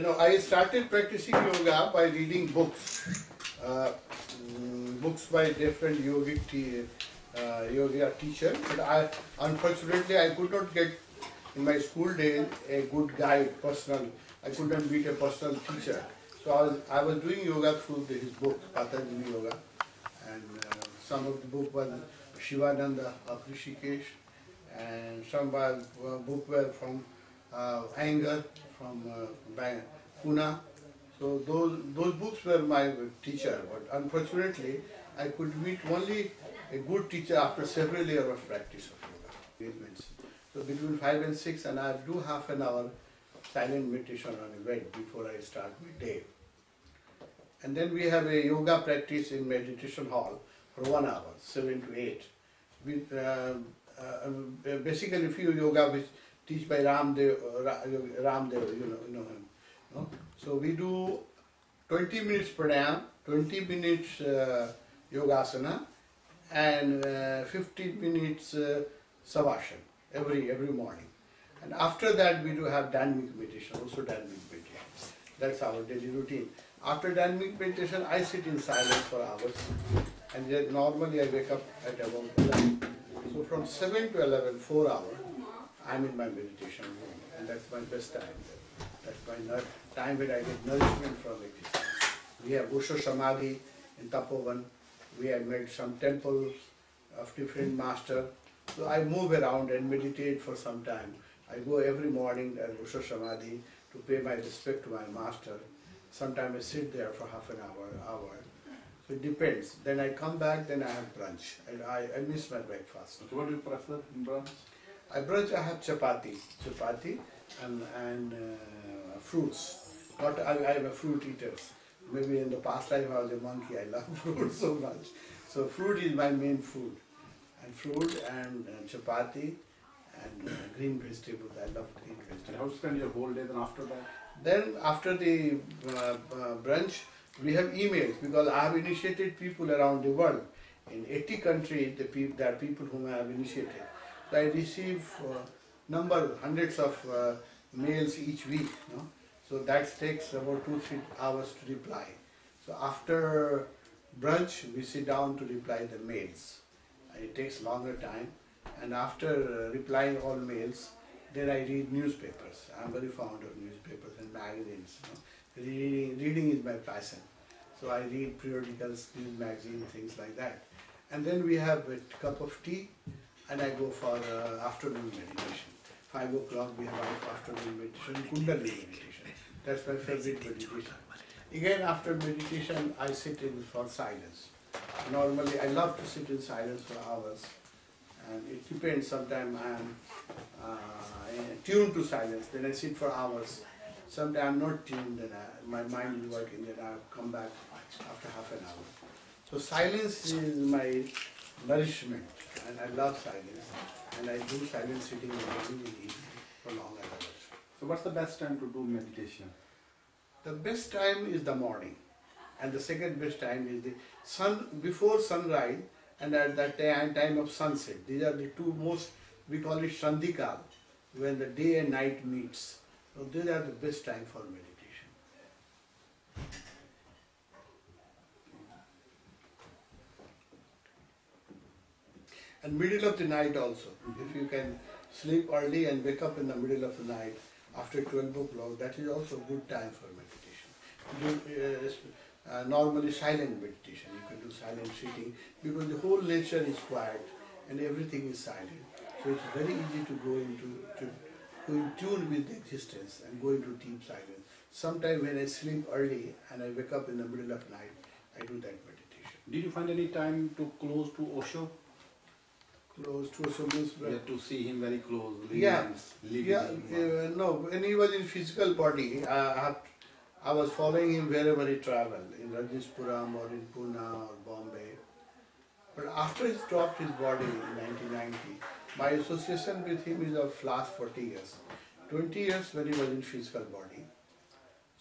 I started practicing yoga by reading books, books by different yoga teachers. But unfortunately, I could not get in my school days a good guide, personal. I couldn't meet a personal teacher. So I was doing yoga through his book, Patanjali Yoga, and some of the book was Shivananda of Rishikesh, and some book were from Anger from Pune. So those books were my teacher, but unfortunately I could meet only a good teacher after several years of practice of yoga. So between 5 and 6, and I do half an hour silent meditation on a bed before I start my day. And then we have a yoga practice in meditation hall for 1 hour, 7 to 8. With basically few yoga which teach by Ramdev, you know him. No? So we do 20 minutes pranayama, 20 minutes yogasana, and 15 minutes savasana every morning. And after that we do have dynamic meditation, also dynamic meditation. That's our daily routine. After dynamic meditation, I sit in silence for hours, and then normally I wake up at about 11. So from 7 to 11, 4 hours, I'm in my meditation room, and that's my best time. That's my time where I get nourishment from it. We have Osho Samadhi in Tapovan. We have made some temples of different masters. So I move around and meditate for some time. I go every morning at Osho Samadhi to pay my respect to my master. Sometimes I sit there for half an hour. So it depends. Then I come back, then I have brunch. I miss my breakfast. So what do you prefer in brunch? I have chapati and fruits. I am a fruit eater. Maybe in the past life I was a monkey. I love fruit so much. So fruit is my main food. And fruit and chapati and green vegetables. I love green vegetables. And how spend your whole day then after that? Then after the brunch, we have emails, because I have initiated people around the world. In 80 countries, there are people whom I have initiated. So I receive hundreds of mails each week. No? So that takes about 2-3 hours to reply. So after brunch, we sit down to reply the mails. It takes longer time. And after replying all mails, then I read newspapers. I'm very fond of newspapers and magazines. You know? Reading is my passion. So I read periodicals, news magazines, things like that. And then we have a cup of tea, and I go for afternoon meditation. 5 o'clock we have afternoon meditation, Kundalini meditation. That's my favorite meditation. Again, after meditation, I sit in for silence. Normally, I love to sit in silence for hours. And it depends, sometimes I am tuned to silence, then I sit for hours. Sometimes I am not tuned, then my mind is working, then I come back after half an hour. So silence is my nourishment, and I love silence. And I do silent sitting in the morning and evening for long hours. So what's the best time to do meditation? The best time is the morning. And the second best time is the before sunrise, and at that time of sunset. These are the two most, we call it Sandhikal, when the day and night meets. So these are the best time for meditation. And middle of the night also. If you can sleep early and wake up in the middle of the night after 12 o'clock, that is also a good time for meditation. Normally silent meditation, you can do silent sitting, because the whole nature is quiet and everything is silent. So it's very easy to go in tune with the existence and go into deep silence. Sometimes when I sleep early and I wake up in the middle of night, I do that meditation. Did you find any time to close to Osho? Close to Osho means... Yeah, to see him very closely. Yeah, and no, when he was in physical body, I was following him wherever he traveled, in Rajeshpuram or in Pune or Bombay. But after he dropped his body in 1990, my association with him is of last 40 years. 20 years when he was in physical body.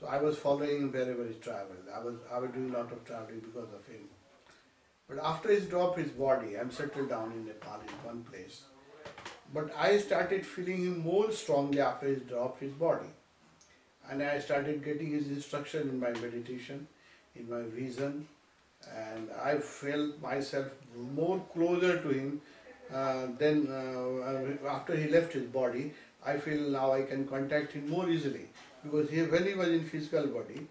So I was following him wherever he traveled. I was doing a lot of traveling because of him. But after he dropped his body, I'm settled down in Nepal in one place. But I started feeling him more strongly after he dropped his body. and I started getting his instruction in my meditation, in my vision, and I felt myself more closer to him than after he left his body. I feel now I can contact him more easily, because when he was in physical body,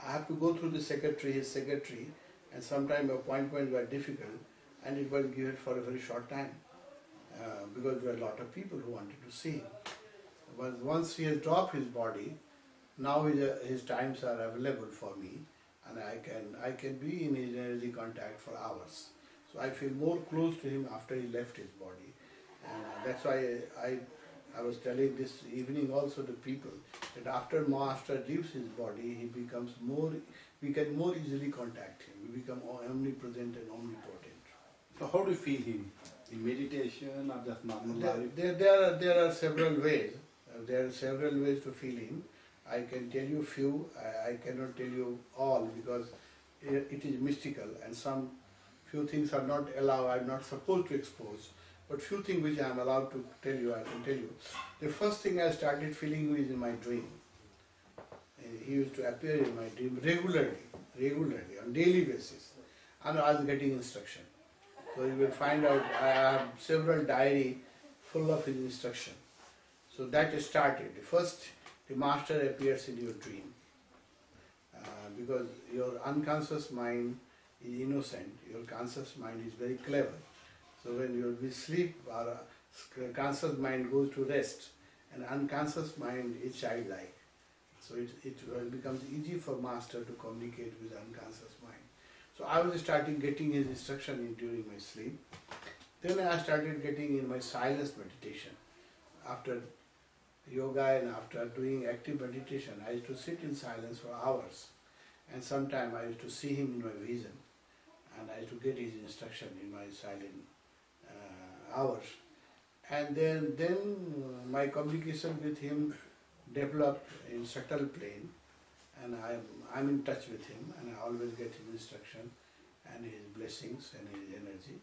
I have to go through the secretary, his secretary, and sometimes appointments were difficult, and it was given for a very short time, because there were a lot of people who wanted to see him. But once he has dropped his body, now his times are available for me, and I can be in his energy contact for hours. So I feel more close to him after he left his body, and that's why I was telling this evening also to people that after Master leaves his body, he becomes more. We can more easily contact him. We become omnipresent and omnipotent. So how do you feel him? In meditation or just normal life? There are several ways. There are several ways to feel him. I can tell you few. I cannot tell you all, because it is mystical, and some few things are not allowed. I'm not supposed to expose. But few things which I am allowed to tell you, I can tell you. The first thing I started feeling is in my dream. He used to appear in my dream regularly, on daily basis, and I was getting instruction. So you will find out I have several diary full of his instruction. So that started. First, the Master appears in your dream, because your unconscious mind is innocent. Your conscious mind is very clever. So when you will sleep, our conscious mind goes to rest, and unconscious mind is childlike. So it becomes easy for Master to communicate with unconscious mind. So I was starting getting his instruction during my sleep. Then I started getting in my silence meditation. After yoga and after doing active meditation, I used to sit in silence for hours. And sometimes I used to see him in my vision, and I used to get his instruction in my silent hours. And then my communication with him developed in subtle plane, and I'm in touch with him, and I always get his instruction and his blessings and his energy.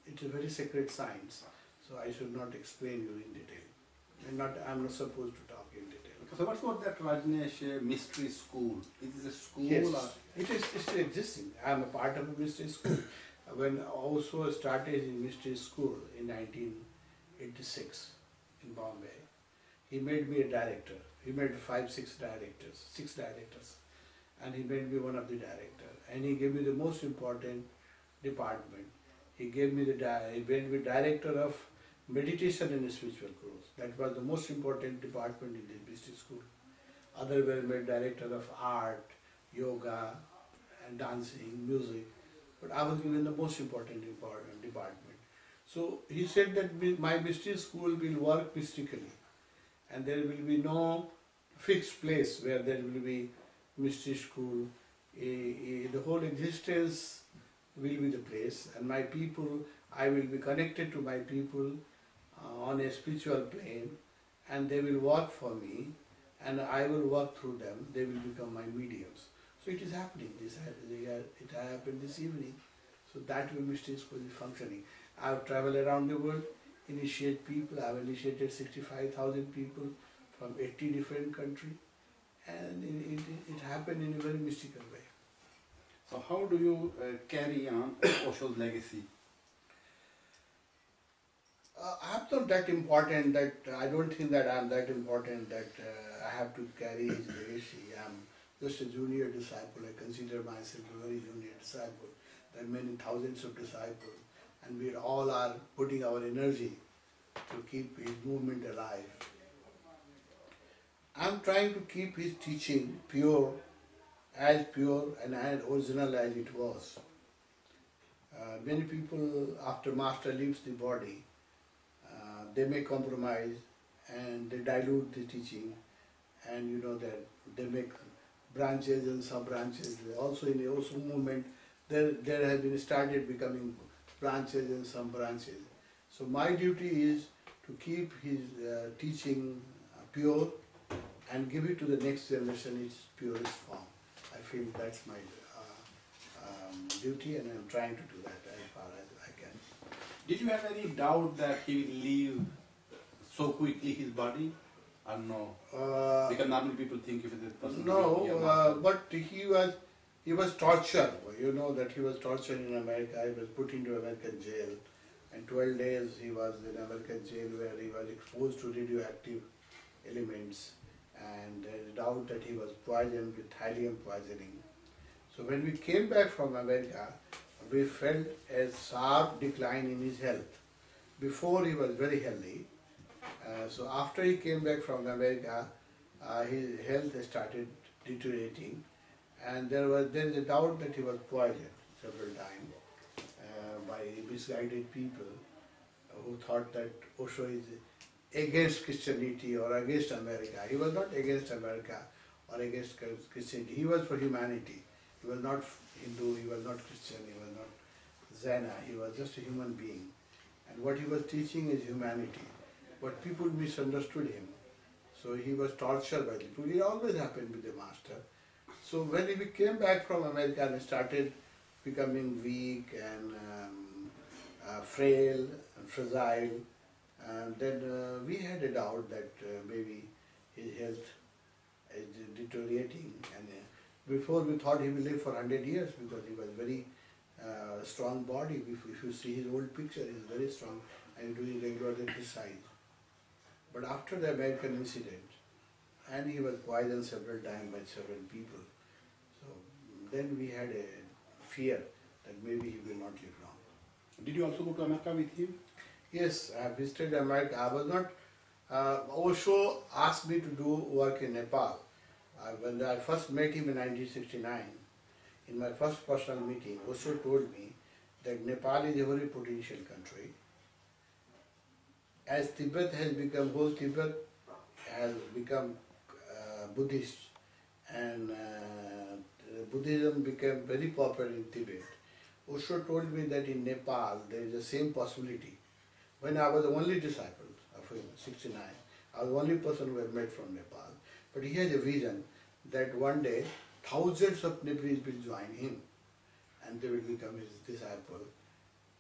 It's a very sacred science, so I should not explain you in detail. I'm not supposed to talk in detail. So what's about that Rajneesh mystery school? Is it a school? Yes, or? it's still existing. I'm a part of a mystery school. When also started in mystery school in 1986 in Bombay, he made me a director. He made six directors, and he made me one of the directors. And he gave me the most important department. He made me director of meditation and spiritual growth. That was the most important department in the mystery school. Others were made director of art, yoga, and dancing, music. But I was given the most important department. So he said that my mystery school will work mystically, and there will be no fixed place where there will be mystery school. The whole existence will be the place, and my people, I will be connected to my people on a spiritual plane, and they will work for me, and I will work through them. They will become my mediums. So it is happening. It happened this evening. So that way mystery school is functioning. I have traveled around the world, initiate people. I have initiated 65,000 people from 80 different countries, and it happened in a very mystical way. So how do you carry on Osho's legacy? I'm not that important that I don't think that I'm that important that I have to carry his legacy. I'm just a junior disciple. I consider myself a very junior disciple. There are many thousands of disciples, and we all are putting our energy to keep his movement alive. I'm trying to keep his teaching pure and as original as it was. Many people, after Master leaves the body, they may compromise and they dilute the teaching, and you know that they make branches and sub-branches. Also in the Osho movement, there has been started becoming branches and sub-branches. So my duty is to keep his teaching pure and give it to the next generation in its purest form. I feel that's my duty, and I'm trying to do that as far as I can. Did you have any doubt that he will leave so quickly his body? or no? Uh, Because normally people think if it is a person. no, but he was tortured. You know that he was tortured in America. He was put into American jail, and 12 days he was in American jail where he was exposed to radioactive elements, and there is doubt that he was poisoned with thallium poisoning. So when we came back from America, we felt a sharp decline in his health. Before he was very healthy. So after he came back from America, his health started deteriorating, and there is a doubt that he was poisoned several times by misguided people who thought that Osho is against Christianity or against America. He was not against America or against Christianity. He was for humanity. He was not Hindu, he was not Christian, he was not Zaina, he was just a human being. And what he was teaching is humanity. But people misunderstood him. So he was tortured by people. It always happened with the master. So when we came back from America and started becoming weak and frail and fragile, and then we had a doubt that maybe his health is deteriorating. And before we thought he will live for 100 years because he was very strong body. If you see his old picture, he is very strong and doing regular exercise. But after the American incident, and he was poisoned several times by several people, so then we had a fear that maybe he will not live long. Did you also go to America with him? Yes, I visited America. I was not. Osho asked me to do work in Nepal. When I first met him in 1969, in my first personal meeting, Osho told me that Nepal is a very potential country. As Tibet has become, whole Tibet has become Buddhist, and Buddhism became very popular in Tibet. Osho told me that in Nepal there is the same possibility. When I was the only disciple of him, 69, I was the only person who had met from Nepal. But he has a vision that one day thousands of Nepalese will join him and they will become his disciple.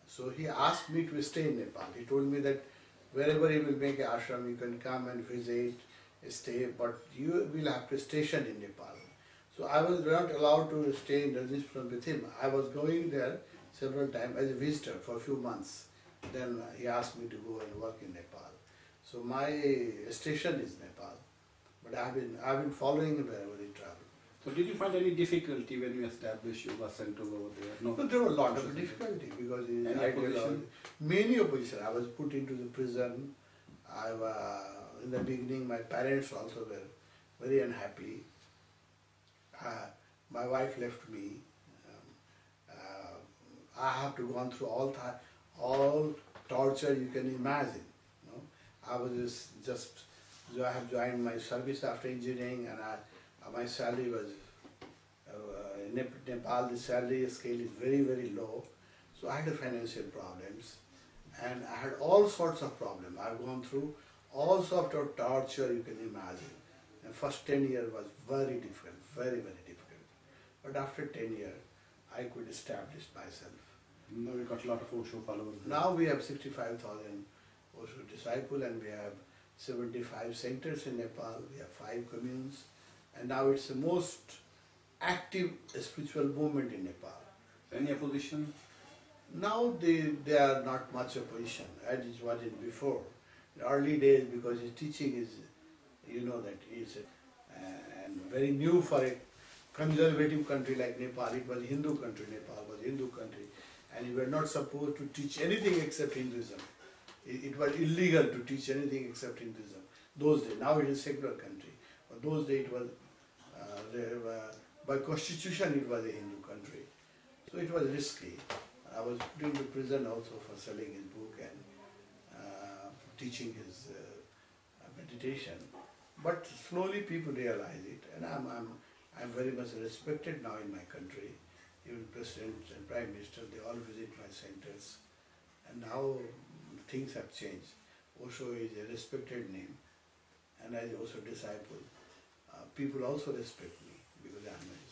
So he asked me to stay in Nepal. He told me that wherever he will make an ashram, you can come and visit, stay, but you will have to station in Nepal. So I was not allowed to stay in Rajasthan with him. I was going there several times as a visitor for a few months. Then he asked me to go and work in Nepal. So my station is Nepal, but I've been following him wherever he travels. So did you find any difficulty when you established yoga center over there? No. But there were a lot of difficulty because Any opposition? many opposition. I was put into the prison. In the beginning, my parents also were very unhappy. My wife left me. I have to go on through all torture you can imagine. You know? I was I have joined my service after engineering, and my salary was in Nepal. The salary scale is very, very low, so I had financial problems, and I had all sorts of problems. I've gone through all sorts of torture you can imagine. The first 10 years was very difficult, very, very difficult. But after 10 years, I could establish myself. Now we got a lot of Osho followers. Now we have 65,000 Osho disciples, and we have 75 centers in Nepal. We have 5 communes, and now it's the most active spiritual movement in Nepal. Any opposition? Now they are not much opposition, as it was in before. In early days, because his teaching is, you know, that is and very new for a conservative country like Nepal. It was a Hindu country. Nepal was a Hindu country, and you were not supposed to teach anything except Hinduism. It was illegal to teach anything except Hinduism. Those days. Now it is a secular country. But those days it was, by constitution it was a Hindu country. So it was risky. I was put into prison also for selling his book and teaching his meditation. But slowly people realize it, and I'm very much respected now in my country. Even President and Prime Minister, they all visit my centers. And now things have changed. Osho is a respected name, and as Osho disciple, people also respect me because I am a